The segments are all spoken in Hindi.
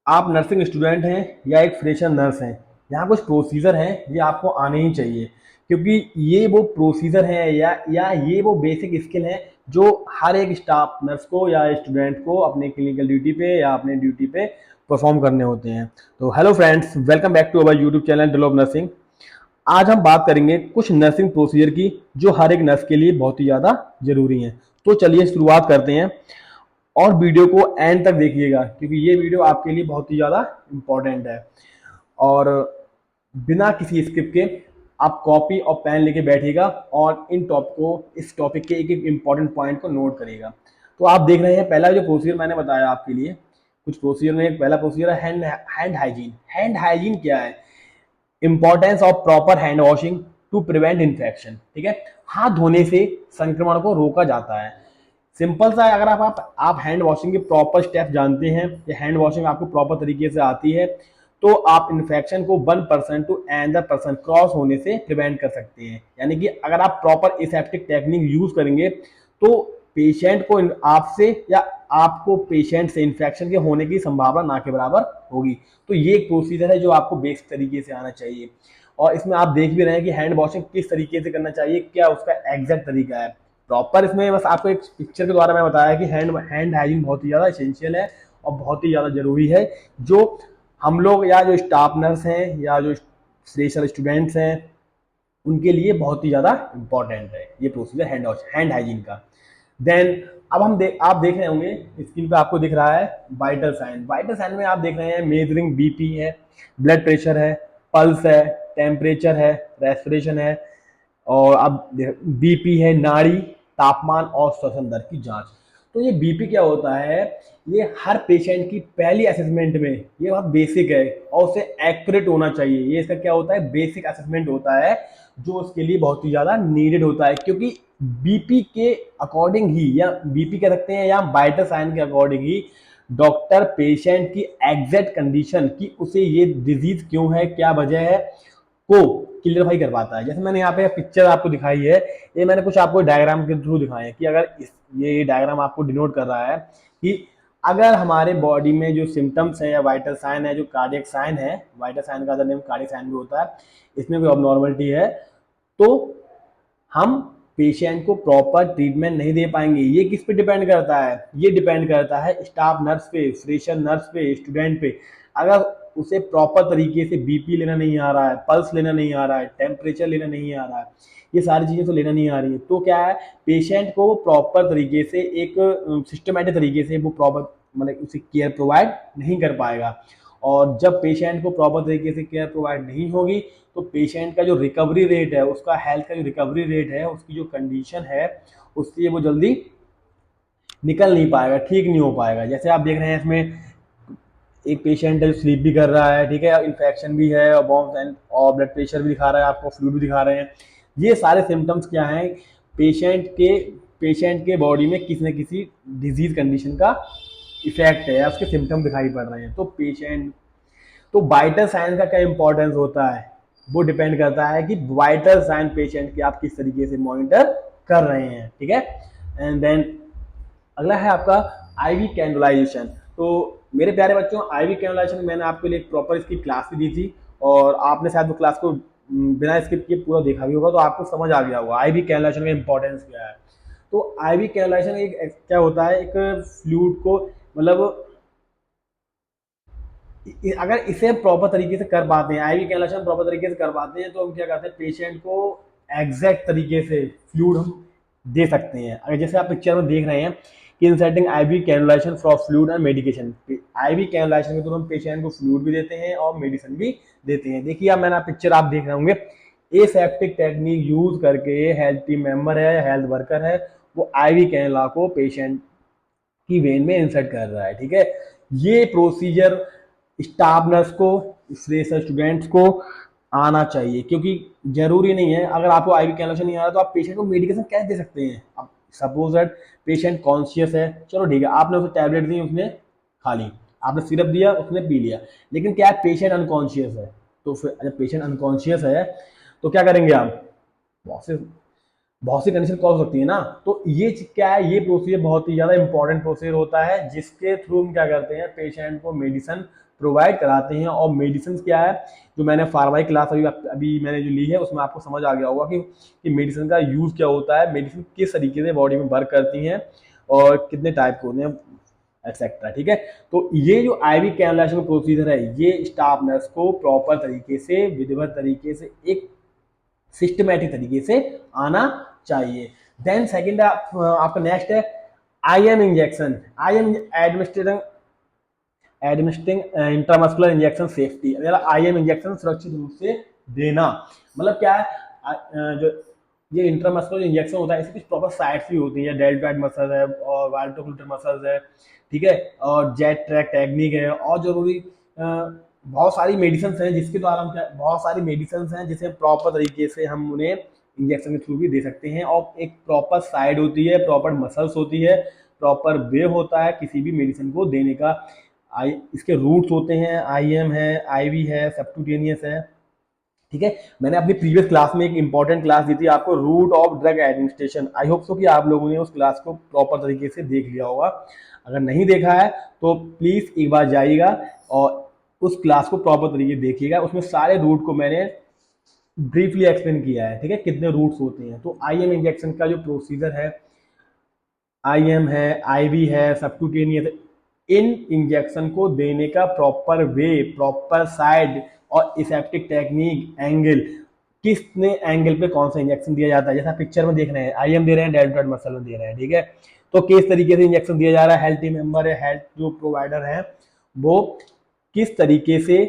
आप नर्सिंग स्टूडेंट हैं या एक फ्रेशर नर्स हैं, यहाँ कुछ प्रोसीजर हैं ये आपको आने ही चाहिए, क्योंकि ये वो प्रोसीजर हैं या ये वो बेसिक स्किल हैं जो हर एक स्टाफ नर्स को या स्टूडेंट को अपने क्लिनिकल ड्यूटी पे या अपने ड्यूटी पे परफॉर्म करने होते हैं। तो hello friends, welcome back to our YouTube channel develop nursing. आज हम बात करेंगे कुछ नर्सिंग प्रोसीजर की जो हर एक नर्स के लिए बहुत ही ज़्यादा जरूरी हैं। तो चलिए शुरुआत करते हैं और वीडियो को एंड तक देखिएगा, क्योंकि ये वीडियो आपके लिए बहुत ही ज़्यादा इम्पोर्टेंट है। और बिना किसी स्किप के आप कॉपी और पेन लेके बैठिएगा और इस टॉपिक के एक एक इम्पॉर्टेंट पॉइंट को नोट करिएगा। तो आप देख रहे हैं, पहला जो प्रोसीजर मैंने बताया आपके लिए, कुछ प्रोसीजर में एक पहला प्रोसीजर है हैंड हाइजीन। हैंड हाइजीन क्या है? Importance of proper hand washing to prevent infection. ठीक है, हाथ धोने से संक्रमण को रोका जाता है। सिंपल सा है, अगर आप हैंड वॉशिंग के प्रॉपर स्टेप जानते हैं या हैंड वॉशिंग आपको प्रॉपर तरीके से आती है, तो आप इन्फेक्शन को 1% टू अनदर पर्सन क्रॉस होने से प्रिवेंट कर सकते हैं। यानी कि अगर आप प्रॉपर एसेप्टिक टेक्निक यूज करेंगे तो पेशेंट को आपसे या आपको पेशेंट से इन्फेक्शन के होने की संभावना ना के बराबर होगी। तो ये एक प्रोसीजर है जो आपको बेसिक तरीके से आना चाहिए। और इसमें आप देख भी रहे हैं कि हैंड वॉशिंग किस तरीके से करना चाहिए, क्या उसका एग्जैक्ट तरीका है प्रॉपर। इसमें बस आपको एक पिक्चर के द्वारा मैं बताया कि हैंड हाइजीन बहुत ही ज़्यादा एसेंशियल है और बहुत ही ज़्यादा जरूरी है, जो हम लोग या जो स्टाफ नर्स हैं या जो फ्रेशर स्टूडेंट्स हैं उनके लिए बहुत ही ज़्यादा इंपॉर्टेंट है ये प्रोसीजर हैंड हाइजीन का। देन अब आप देख रहे होंगे स्क्रीन पे आपको दिख रहा है वाइटल साइन। वाइटल साइन में आप देख रहे हैं मेजरिंग बीपी है, ब्लड प्रेशर है, पल्स है, टेम्परेचर है, रेस्पिरेशन है, और अब बीपी है, नाड़ी, तापमान और श्वसन दर की जांच। तो ये बीपी क्या होता है? ये हर पेशेंट की पहली असेसमेंट में, ये बहुत बेसिक है और उसे एक्यूरेट होना चाहिए। ये इसका क्या होता है? बेसिक असेसमेंट होता है जो उसके लिए बहुत ही ज़्यादा नीडेड होता है, क्योंकि बीपी के अकॉर्डिंग ही, या बीपी कह सकते हैं या वाइटल साइन के अकॉर्डिंग ही, डॉक्टर पेशेंट की एग्जैक्ट कंडीशन की उसे ये डिजीज क्यों है, क्या वजह है, को क्लियरफाई कर पाता है। जैसे मैंने यहाँ पे पिक्चर आपको दिखाई है, ये मैंने कुछ आपको डायग्राम के थ्रू दिखाए हैं कि अगर ये डायग्राम आपको डिनोट कर रहा है कि अगर हमारे बॉडी में जो सिम्टम्स है या वाइटल साइन है, जो कार्डियक साइन है, वाइटल साइन का अदर नेम कार्डियक साइन भी होता है, इसमें कोई अबनॉर्मलिटी है तो हम पेशेंट को प्रॉपर ट्रीटमेंट नहीं दे पाएंगे। ये किस पे डिपेंड करता है? ये डिपेंड करता है स्टाफ नर्स पे, फ्रेशर नर्स पे, स्टूडेंट पे। अगर उसे प्रॉपर तरीके से बीपी लेना नहीं आ रहा है, पल्स लेना नहीं आ रहा है, टेम्परेचर लेना नहीं आ रहा है, ये सारी चीज़ें तो लेना नहीं आ रही है, तो क्या है, पेशेंट को प्रॉपर तरीके से एक सिस्टमेटिक तरीके से वो प्रॉपर मतलब उसे केयर प्रोवाइड नहीं कर पाएगा। और जब पेशेंट को प्रॉपर तरीके से केयर प्रोवाइड नहीं होगी तो पेशेंट का जो रिकवरी रेट है, उसका हेल्थ का जो रिकवरी रेट है, उसकी जो कंडीशन है, उससे वो जल्दी निकल नहीं पाएगा, ठीक नहीं हो पाएगा। जैसे आप देख रहे हैं इसमें एक पेशेंट है जो स्लीप भी कर रहा है, ठीक है, इन्फेक्शन भी है और बॉम्ब और ब्लड प्रेशर भी दिखा रहा है, आपको फ्लूइड भी दिखा रहे हैं। ये सारे सिम्टम्स क्या हैं? पेशेंट के बॉडी में किसी न किसी डिजीज कंडीशन का इफेक्ट है, उसके सिम्टम दिखाई पड़ रहे हैं। तो वाइटल साइन का क्या इंपॉर्टेंस होता है? वो डिपेंड करता है कि वाइटल साइन पेशेंट की आप किस तरीके से मॉनिटर कर रहे हैं। ठीक है, एंड देन अगला है आपका आईवी कैनुलाइजेशन। तो मेरे प्यारे बच्चों, आईवी कैनुलाइजेशन मैंने आपके लिए एक प्रॉपर इसकी क्लास भी दी थी और आपने शायद वो क्लास को बिना स्किप किए पूरा देखा भी होगा, तो आपको समझ आ गया होगा आईवी कैनुलाइजेशन का इंपॉर्टेंस क्या है। तो आईवी कैनुलाइजेशन एक क्या होता है, एक फ्लूइड को मतलब अगर इसे प्रॉपर तरीके से कर पाते हैं, आईवी कैनुलेशन प्रॉपर तरीके से कर पाते हैं, तो हम क्या करते हैं, पेशेंट को एग्जैक्ट तरीके से फ्लूइड हम दे सकते हैं। अगर जैसे आप पिक्चर में देख रहे हैं कि inserting IV cannulation for fluid and medication, IV cannulation के थ्रू हम पेशेंट को फ्लूइड भी देते हैं और मेडिसिन भी देते हैं। देखिए आप, मैंने पिक्चर आप देख रहे होंगे, एसेप्टिक टेक्निक यूज करके हेल्थ टीम मेंबर है, हेल्थ वर्कर है, वो आईवी कैनुला को पेशेंट की वेन में इंसर्ट कर रहा है। ठीक है, ये प्रोसीजर स्टाफ नर्स को, फ्रेशर स्टूडेंट्स को आना चाहिए, क्योंकि जरूरी नहीं है अगर आपको आईवी कैनुलेशन नहीं आ रहा तो आप पेशेंट को मेडिकेशन कैसे दे सकते हैं। अब सपोज दैट पेशेंट कॉन्शियस है, चलो ठीक है, आपने उसे टैबलेट दी, उसने खा ली, आपने सिरप दिया, उसने पी लिया, लेकिन क्या पेशेंट अनकॉन्शियस है? तो फिर जब पेशेंट अनकॉन्शियस है तो क्या करेंगे आप? बहुत सी कंडीशन कॉज हो सकती है ना। तो ये क्या है, ये प्रोसीजर बहुत ही ज़्यादा इंपॉर्टेंट प्रोसीजर होता है, जिसके थ्रू हम क्या करते हैं, पेशेंट को मेडिसिन प्रोवाइड कराते हैं। और मेडिसिन क्या है, जो मैंने फार्मा की क्लास अभी मैंने जो ली है उसमें आपको समझ आ गया होगा कि मेडिसिन का यूज़ क्या होता है, मेडिसिन किस तरीके से बॉडी में वर्क करती हैं और कितने टाइप के होते हैं एक्सेट्रा। ठीक है, तो ये जो आईवी कैनुलेशन प्रोसीजर है ये स्टाफ नर्स को प्रॉपर तरीके से विधिवत तरीके से एक सिस्टमेटिक तरीके से आना चाहिए। देन सेकंड आपका नेक्स्ट है IM injection. IM administering intramuscular injection safety, IM injection सुरक्षित रूप से देना। मतलब क्या है, जो ये इंट्रामस्कुलर इंजेक्शन होता है इसकी कुछ प्रॉपर साइट्स भी होती हैं, डेल्टोइड मसल है और वाल्टोक्लूटर मसल्स है, ठीक है, और जेट ट्रैक टेक्निक है, और जरूरी बहुत सारी मेडिसिन हैं जिसके द्वारा हम बहुत सारी मेडिसिन हैं जिसे प्रॉपर तरीके से हम उन्हें इंजेक्शन के थ्रू भी दे सकते हैं। और एक प्रॉपर साइड होती है, प्रॉपर मसल्स होती है, प्रॉपर वे होता है किसी भी मेडिसिन को देने का। इसके रूट्स होते हैं, आईएम है, आईवी है, सबक्यूटेनियस है। ठीक है, मैंने अपनी प्रीवियस क्लास में एक इंपॉर्टेंट क्लास दी थी आपको, root of drug administration. I hope so कि आप लोगों ने उस क्लास को प्रॉपर तरीके से देख लिया होगा। अगर नहीं देखा है तो प्लीज एक बार जाइएगा और उस क्लास को प्रॉपर तरीके से देखिएगा। उसमें सारे रूट को मैंने ब्रीफली एक्सप्लेन किया है। ठीक है, कितने रूट्स होते हैं। तो आईएम इंजेक्शन का जो प्रोसीजर है, आईएम है, आईवी है, सबक्यूटेनियस, इन इंजेक्शन को देने का प्रॉपर वे, प्रॉपर साइड और इसेप्टिक टेक्निक, एंगल, किसने एंगल पे कौन सा इंजेक्शन दिया जाता है। जैसा पिक्चर में देख रहे हैं, आईएम दे रहे हैं, डेल्टोइड मसल में दे रहे हैं। ठीक है, तो किस तरीके से इंजेक्शन दिया जा रहा है, हेल्थ टीम मेंबर है, हेल्थ जो प्रोवाइडर है वो किस तरीके से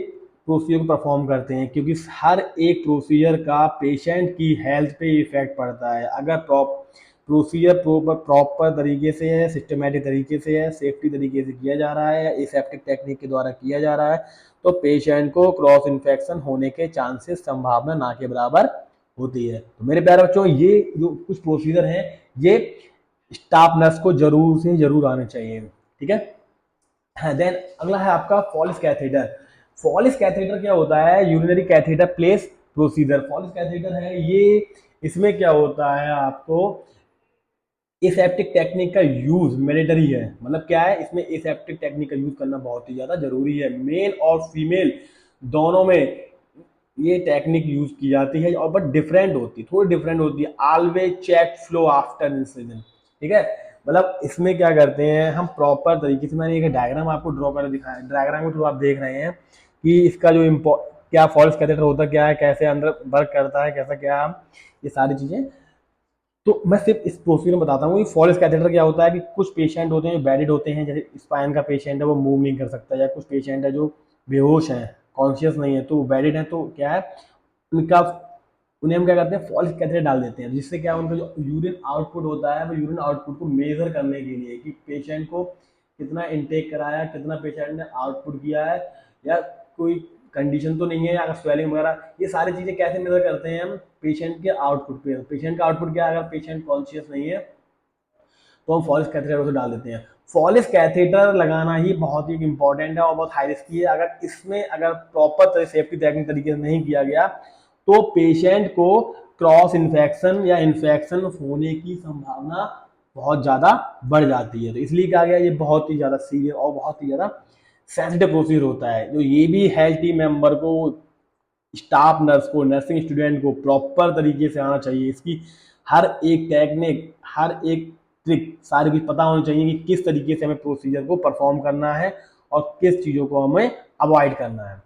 प्रोसीजर को परफॉर्म करते हैं, क्योंकि हर एक प्रोसीजर का पेशेंट की हेल्थ पे इफेक्ट पड़ता है। अगर प्रोसीजर प्रॉपर तरीके से है, सिस्टमेटिक तरीके से है, सेफ्टी तरीके से किया जा रहा है, एसेप्टिक टेक्निक के द्वारा किया जा रहा है, तो पेशेंट को क्रॉस इन्फेक्शन होने के चांसेस, संभावना ना के बराबर होती है। तो मेरे प्यारे बच्चों, ये जो कुछ प्रोसीजर हैं ये स्टाफ नर्स को जरूर से जरूर आने चाहिए। ठीक है, देन अगला है आपका फॉलिस कैथेटर। फॉलिस कैथेटर क्या होता है, urinary catheter place procedure. Foley catheter है ये, इसमें क्या होता है आपको एसेप्टिक टेक्निक का यूज मैंडेटरी है। मतलब क्या है, इसमें एसेप्टिक टेक्निक का यूज करना बहुत ही ज्यादा जरूरी है। मेल और फीमेल दोनों में ये टेक्निक यूज की जाती है, और बट डिफरेंट होती है, थोड़ी डिफरेंट होती है। Always check flow after incision. ठीक है, मतलब इसमें क्या करते हैं हम प्रॉपर तरीके से, मैंने एक डायग्राम आपको ड्रॉ कर दिखाया, डायग्राम के थ्रू आप देख रहे हैं कि इसका जो क्या फॉल्स कैथेटर होता क्या है, कैसे अंदर वर्क करता है, कैसा क्या, ये सारी चीजें तो मैं सिर्फ इस प्रोसीजर में बताता हूँ। फॉलिस कैथेटर क्या होता है कि कुछ पेशेंट होते हैं जो बेडेड होते हैं, जैसे स्पाइन का पेशेंट है वो मूव नहीं कर सकता, या कुछ पेशेंट है जो बेहोश है, कॉन्शियस नहीं है, तो वो बेडेड है, तो क्या है उनका, उन्हें हम क्या करते हैं फॉलिस कैथेटर डाल देते हैं, जिससे क्या उनका जो यूरिन आउटपुट होता है वो यूरिन आउटपुट को मेजर करने के लिए कि पेशेंट को कितना इनटेक कराया, कितना पेशेंट ने आउटपुट किया है, या कोई कंडीशन तो नहीं है, अगर स्वेलिंग वगैरह, ये सारी चीज़ें कैसे मेजर करते हैं हम पेशेंट के आउटपुट पे। पेशेंट का आउटपुट क्या है, अगर पेशेंट कॉन्शियस नहीं है तो हम फॉलिस कैथेटर उसे डाल देते हैं। फॉलिस कैथेटर लगाना ही बहुत ही इंपॉर्टेंट है और बहुत हाई रिस्की है। अगर इसमें अगर प्रॉपर सेफ्टी टेक्निक तरीके से नहीं किया गया तो पेशेंट को क्रॉस इन्फेक्शन या इन्फेक्शन होने की संभावना बहुत ज़्यादा बढ़ जाती है। तो इसलिए कहा गया ये बहुत ही ज़्यादा सीरियस और बहुत ही ज़्यादा सेंसिटिव प्रोसीजर होता है, जो ये भी हेल्थ टीम मेंबर को, स्टाफ नर्स को, नर्सिंग स्टूडेंट को प्रॉपर तरीके से आना चाहिए। इसकी हर एक टेक्निक, हर एक ट्रिक, सारी कुछ पता होनी चाहिए कि किस तरीके से हमें प्रोसीजर को परफॉर्म करना है और किस चीज़ों को हमें अवॉइड करना है।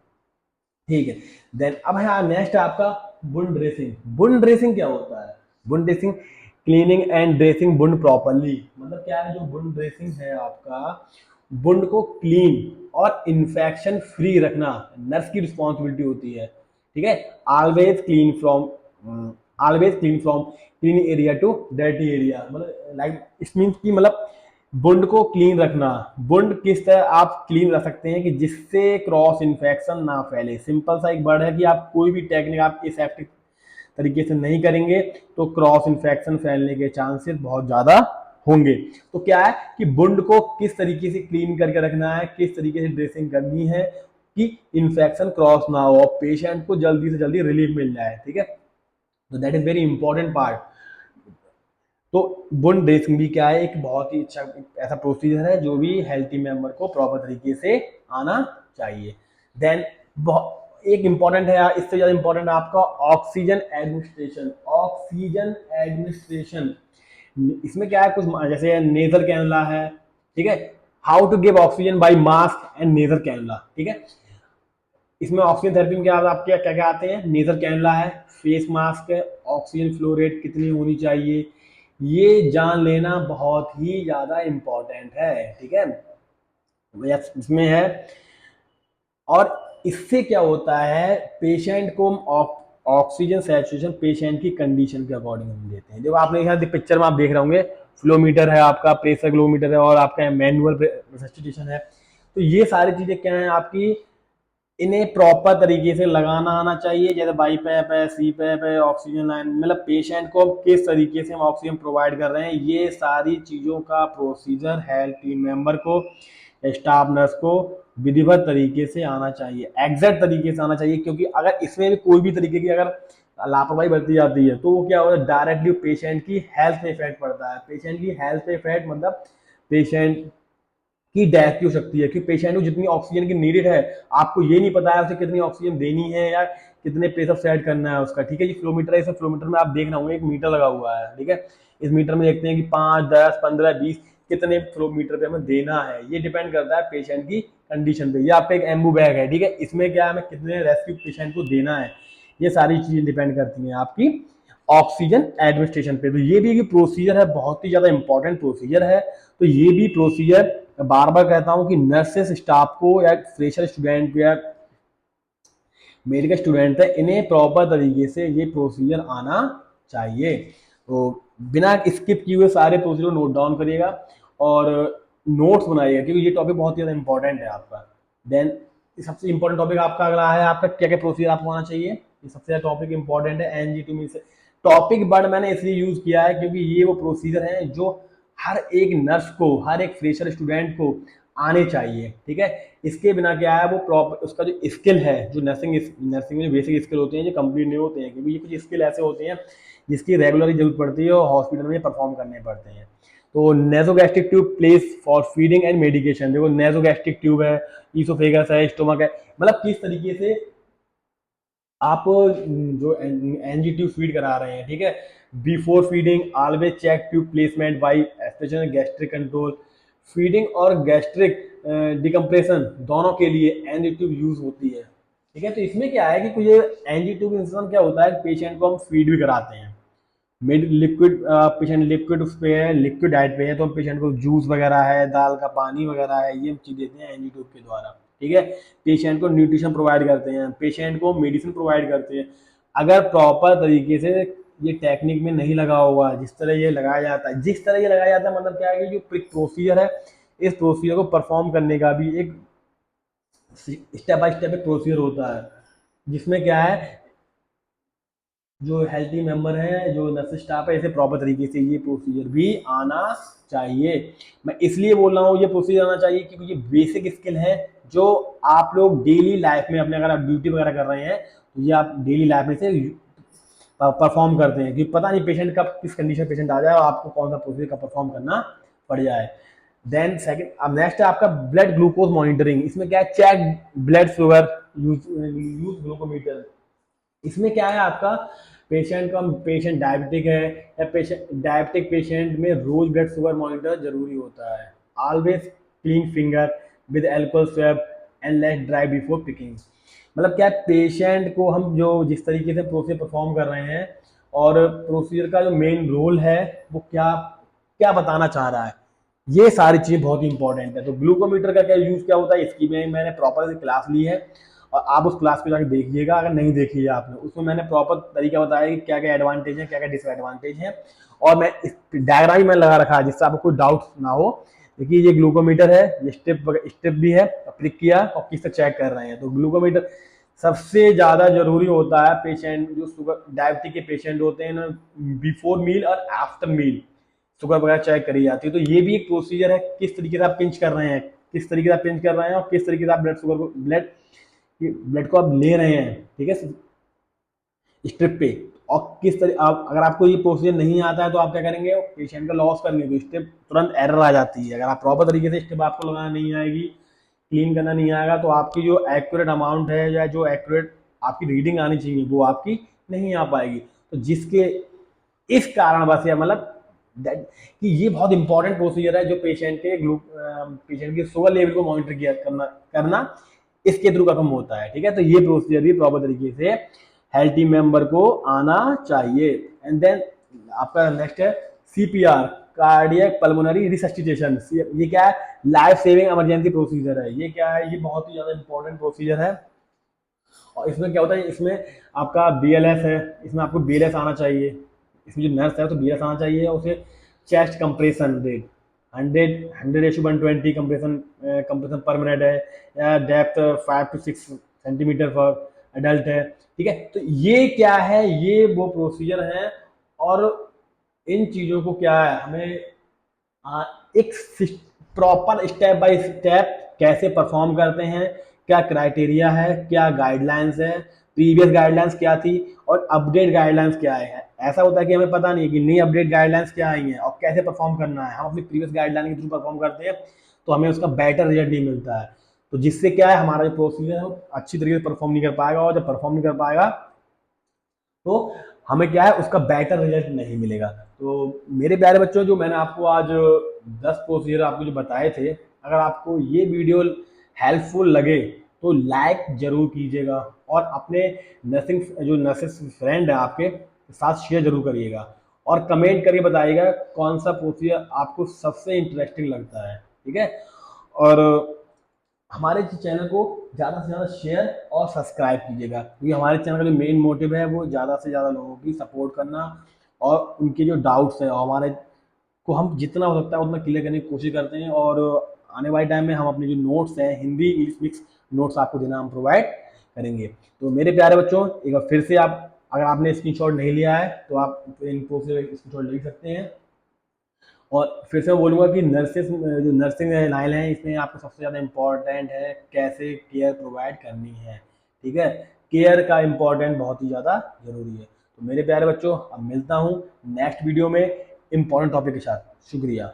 ठीक है, देन अब है नेक्स्ट आपका वुंड ड्रेसिंग। वुंड ड्रेसिंग क्या होता है, wound dressing cleaning and dressing wound properly. मतलब क्या है, जो वुंड ड्रेसिंग है आपका, वुंड को क्लीन और इन्फेक्शन फ्री रखना नर्स की रिस्पॉन्सिबिलिटी होती है। ठीक है, always clean from clean area to dirty area. मतलब लाइक इट मीन्स की मतलब वुंड को क्लीन रखना। वुंड किस तरह आप क्लीन रख सकते हैं कि जिससे क्रॉस इन्फेक्शन ना फैले। सिंपल सा एक वर्ड है कि आप कोई भी टेक्निक आप एसेप्टिक तरीके से नहीं करेंगे तो क्रॉस इन्फेक्शन फैलने के चांसेस बहुत ज़्यादा होंगे। तो क्या है कि वुंड को किस तरीके से क्लीन करके रखना है, किस तरीके से ड्रेसिंग करनी है कि इन्फेक्शन क्रॉस ना हो और पेशेंट को जल्दी से जल्दी रिलीफ मिल जाए। ठीक है, तो that is very important part. तो वुंड ड्रेसिंग भी क्या है, एक बहुत ही अच्छा ऐसा प्रोसीजर है जो भी हेल्थी मेंबर को प्रॉपर तरीके से आना चाहिए। देन एक इंपॉर्टेंट है, इससे ज्यादा इंपॉर्टेंट है आपका ऑक्सीजन एडमिनिस्ट्रेशन। ऑक्सीजन एडमिनिस्ट्रेशन इसमें क्या है, कुछ जैसे नेजल कैनुला है, ठीक है, how to give oxygen by mask and nasal cannula, ठीक है। इसमें ऑक्सीजन थेरेपी में क्या आपके क्या क्या आते हैं, नेजल कैनुला है, फेस मास्क है, ऑक्सीजन फ्लो रेट कितनी होनी चाहिए, ये जान लेना बहुत ही ज्यादा इंपॉर्टेंट है, ठीक है। इसमें है, और इससे क्या होता है, पेशेंट को ऑक्सीजन सैचुरेशन पेशेंट की कंडीशन के अकॉर्डिंग हम देते हैं। जब आपने यहाँ पिक्चर में आप देख रहे होंगे, फ्लोमीटर है आपका, प्रेशर ग्लोमीटर है, और आपका मैनुअल रेसस्टिट्यूशन है। तो ये सारी चीजें क्या है आपकी, इन्हें प्रॉपर तरीके से लगाना आना चाहिए। जैसे बाई पैप है, सी पैप है, ऑक्सीजन लाइन, मतलब पेशेंट को किस तरीके से हम ऑक्सीजन प्रोवाइड कर रहे हैं, ये सारी चीज़ों का प्रोसीजर हेल्थ टीम मेंबर को, स्टाफ नर्स को विधिवत तरीके से आना चाहिए, एग्जैक्ट तरीके से आना चाहिए। क्योंकि अगर इसमें भी कोई भी तरीके की अगर लापरवाही बरती जाती है तो वो क्या होता है, डायरेक्टली पेशेंट की हेल्थ पे इफेक्ट पड़ता है। पेशेंट की हेल्थ पे इफेक्ट मतलब पेशेंट की डेथ की हो सकती है, कि पेशेंट को जितनी ऑक्सीजन की नीडेड है, आपको ये नहीं पता है उसे कितनी ऑक्सीजन देनी है या कितने प्रेशर सेट करना है उसका, ठीक है। ये फ्लोमीटर है, इस फ्लोमीटर में आप देख रहे होंगे एक मीटर लगा हुआ है, ठीक है। इस मीटर में देखते हैं कि 5, 10, 15, 20 कितने फ्लोमीटर पे हमें देना है, ये डिपेंड करता है पेशेंट की कंडीशन पे। ये आपका एक एम्बू बैग है, ठीक है, इसमें क्या हमें कितने रेस्क्यू पेशेंट को देना है, ये सारी चीजें डिपेंड करती हैं आपकी ऑक्सीजन एडमिनिस्ट्रेशन पे। तो ये भी एक प्रोसीजर है, बहुत ही ज्यादा इंपॉर्टेंट प्रोसीजर है। तो ये भी प्रोसीजर बार बार कहता हूं कि नर्सेस स्टाफ को या फ्रेशर स्टूडेंट या मेडिकल स्टूडेंट है, इन्हें प्रॉपर तरीके से ये प्रोसीजर आना चाहिए। तो बिना स्किप किए हुए सारे प्रोसीजर नोट डाउन करिएगा और नोट्स बनाइएगा, क्योंकि ये टॉपिक बहुत ही ज्यादा इंपॉर्टेंट है आपका। देन सबसे इंपॉर्टेंट टॉपिक आपका अगला है, आपका क्या क्या प्रोसीजर आपको आना चाहिए। ये सबसे ज्यादा टॉपिक इंपॉर्टेंट है। एनजीटी में से टॉपिक वर्ड मैंने इसलिए यूज किया है क्योंकि ये वो प्रोसीजर है जो हर एक नर्स को, हर एक फ्रेशर स्टूडेंट को आने चाहिए, ठीक है। इसके बिना क्या है, वो प्रॉपर उसका जो स्किल है, जो नर्सिंग में जो बेसिक स्किल होते हैं, जो कंप्लीट नहीं होते हैं, क्योंकि ये कुछ स्किल ऐसे होते हैं जिसकी रेगुलरली जरूरत पड़ती है और हॉस्पिटल में परफॉर्म करने पड़ते हैं। तो nasogastric tube place for feeding and medication, देखो नेजोगैस्ट्रिक ट्यूब है, ईसोफेगस है, स्टोमक है, मतलब किस तरीके से आप जो एनजी ट्यूब फीड करा रहे हैं, ठीक है। Before feeding always check tube placement by special gastric control. Feeding और गैस्ट्रिक डिकम्प्रेशन दोनों के लिए एनजी ट्यूब यूज होती है, ठीक है। तो इसमें क्या है कि कुछ एनजी ट्यूब इंसान क्या होता है, पेशेंट को हम फीड भी कराते हैं, मिड लिक्विड, पेशेंट लिक्विड उस पे है, लिक्विड डाइट पे है, तो हम पेशेंट को जूस वगैरह है, दाल का पानी वगैरह है, ये चीज देते हैं एनजी ट्यूब के द्वारा, ठीक है। पेशेंट को न्यूट्रिशन प्रोवाइड करते हैं, पेशेंट को मेडिसिन प्रोवाइड करते हैं। अगर प्रॉपर तरीके से ये टेक्निक में नहीं लगा हुआ, जिस तरह ये लगाया जाता है, जिस तरह ये लगाया जाता है, मतलब क्या है कि जो प्रोसीजर है, इस प्रोसीजर को परफॉर्म करने का भी एक स्टेप बाय स्टेप प्रोसीजर होता है, जिसमें क्या है, जो हेल्थी मेंबर है, जो नर्स स्टाफ है, इसे प्रॉपर तरीके से ये प्रोसीजर भी आना चाहिए। मैं इसलिए बोल रहा हूँ ये प्रोसीजर आना चाहिए क्योंकि ये बेसिक स्किल है जो आप लोग डेली लाइफ में अपने, अगर आप ड्यूटी वगैरह कर रहे हैं तो ये आप डेली लाइफ में से परफॉर्म करते हैं, क्योंकि पता नहीं पेशेंट कब किस कंडीशन पेशेंट आ जाए और आपको कौन सा प्रोसीजर का परफॉर्म करना पड़ जाए। देन सेकंड, अब नेक्स्ट है आपका ब्लड ग्लूकोज मॉनिटरिंग। इसमें क्या है, check blood sugar, use glucometer. इसमें क्या है आपका, पेशेंट का, पेशेंट डायबिटिक है या पेशेंट डायबिटिक पेशेंट में रोज ब्लड शुगर मॉनिटर जरूरी होता है। Always clean finger with alcohol swab and let dry before picking. मतलब क्या, पेशेंट को हम जो जिस तरीके से प्रोसीजर परफॉर्म कर रहे हैं और प्रोसीजर का जो मेन रोल है वो क्या क्या बताना चाह रहा है, ये सारी चीजें बहुत ही इंपॉर्टेंट है। तो ग्लूकोमीटर का क्या यूज क्या होता है, इसकी मैंने प्रॉपर क्लास ली है और आप उस क्लास को जाकर देखिएगा, अगर नहीं देखी है आपने, उसमें मैंने प्रॉपर तरीका बताया कि क्या क्या एडवांटेज है, क्या क्या डिसएडवांटेज है, और मैं इस डायग्राम ही मैंने लगा रखा है जिससे आपको कोई डाउट ना हो। देखिए ये ग्लूकोमीटर है, ये स्टेप भी है, क्लिक किया और किससे चेक कर रहे हैं। तो ग्लूकोमीटर सबसे ज्यादा जरूरी होता है पेशेंट, जो शुगर डायबिटिक के पेशेंट होते हैं ना, बिफोर मील और आफ्टर मील शुगर वगैरह चेक करी जाती है। तो ये भी एक प्रोसीजर है, किस तरीके से आप पिंच कर रहे हैं, किस तरीके से आप पिंच कर रहे हैं और किस तरीके से आप ब्लड शुगर को, ब्लड को आप ले रहे हैं, ठीक है, स्ट्रिप पे। और किस तरह आप, अगर आपको ये प्रोसीजर नहीं आता है तो आप क्या करेंगे, पेशेंट का लॉस करेंगे, तो स्टेप तुरंत एरर आ जाती है। अगर आप प्रॉपर तरीके से स्टेप आपको लगाना नहीं आएगी, क्लीन करना नहीं आएगा, तो आपकी जो एक्यूरेट अमाउंट है या जो एक्यूरेट आपकी रीडिंग आनी चाहिए वो आपकी नहीं आ पाएगी। तो जिसके इस कारणवश या मतलब कि ये बहुत इंपॉर्टेंट प्रोसीजर है जो पेशेंट के शुगर लेवल को मॉनिटर किया करना करना इसके थ्रू खत्म होता है। ठीक है, तो ये प्रोसीजर भी प्रॉपर तरीके से हेल्थ टीम मेंबर को आना चाहिए। एंड देन आपका नेक्स्ट है सीपीआर, कार्डियक पल्मोनरी रिसस्टिटेशन। ये क्या है, लाइफ सेविंग इमरजेंसी प्रोसीजर है। ये क्या है, ये बहुत ही ज्यादा इंपॉर्टेंट प्रोसीजर है। और इसमें क्या होता है, इसमें आपका बीएलएस है, इसमें आपको बीएलएस आना चाहिए, इसमें जो नर्स है तो बीएलएस आना चाहिए। उसे चेस्ट कंप्रेशन रेट 100:120 कंप्रेशन पर मिनट है, या depth 5 to 6 centimetre for adult है। ठीक है, तो ये क्या है, ये वो प्रोसीजर है। और इन चीज़ों को क्या है, हमें एक प्रॉपर स्टेप बाय स्टेप कैसे परफॉर्म करते हैं, क्या क्राइटेरिया है, क्या गाइडलाइंस है, प्रीवियस गाइडलाइंस क्या थी और अपडेट गाइडलाइंस क्या है। ऐसा होता है कि हमें पता नहीं कि नई अपडेट गाइडलाइंस क्या आई हैं और कैसे परफॉर्म करना है। हम अपनी प्रीवियस गाइडलाइन के थ्रू परफॉर्म करते हैं तो हमें उसका बेटर रिजल्ट नहीं मिलता है। तो जिससे क्या है, हमारा जो प्रोसीजर है वो अच्छी तरीके से परफॉर्म नहीं कर पाएगा, और जब परफॉर्म नहीं कर पाएगा तो हमें क्या है, उसका बेटर रिजल्ट नहीं मिलेगा। तो मेरे प्यारे बच्चों, जो मैंने आपको आज 10 प्रोसीजर आपको जो बताए थे, अगर आपको ये वीडियो हेल्पफुल लगे तो लाइक जरूर कीजिएगा, और अपने नर्सिंग फ्रेंड है आपके साथ शेयर जरूर करिएगा, और कमेंट करके बताइएगा कौन सा प्रोसीजर आपको सबसे इंटरेस्टिंग लगता है। ठीक है, और हमारे चैनल को ज़्यादा से ज़्यादा शेयर और सब्सक्राइब कीजिएगा, क्योंकि हमारे चैनल का जो मेन मोटिव है वो ज़्यादा से ज़्यादा लोगों की सपोर्ट करना, और उनके जो डाउट्स हैं और हमारे को हम जितना हो सकता है उतना क्लियर करने की कोशिश करते हैं। और आने वाले टाइम में हम अपने जो नोट्स हैं, हिंदी इंग्लिश मिक्स नोट्स आपको देना हम प्रोवाइड करेंगे। तो मेरे प्यारे बच्चों, एक बार फिर से आप, अगर आपने स्क्रीनशॉट नहीं लिया है तो आप इनको से स्क्रीनशॉट ले सकते हैं। और फिर से मैं बोलूँगा कि जो नर्सिंग लाइन है, इसमें आपको सबसे ज़्यादा इम्पोर्टेंट है कैसे केयर प्रोवाइड करनी है। ठीक है, केयर का इम्पोर्टेंट बहुत ही ज़्यादा ज़रूरी है। तो मेरे प्यारे बच्चों, अब मिलता हूँ नेक्स्ट वीडियो में इम्पोर्टेंट टॉपिक के साथ। शुक्रिया।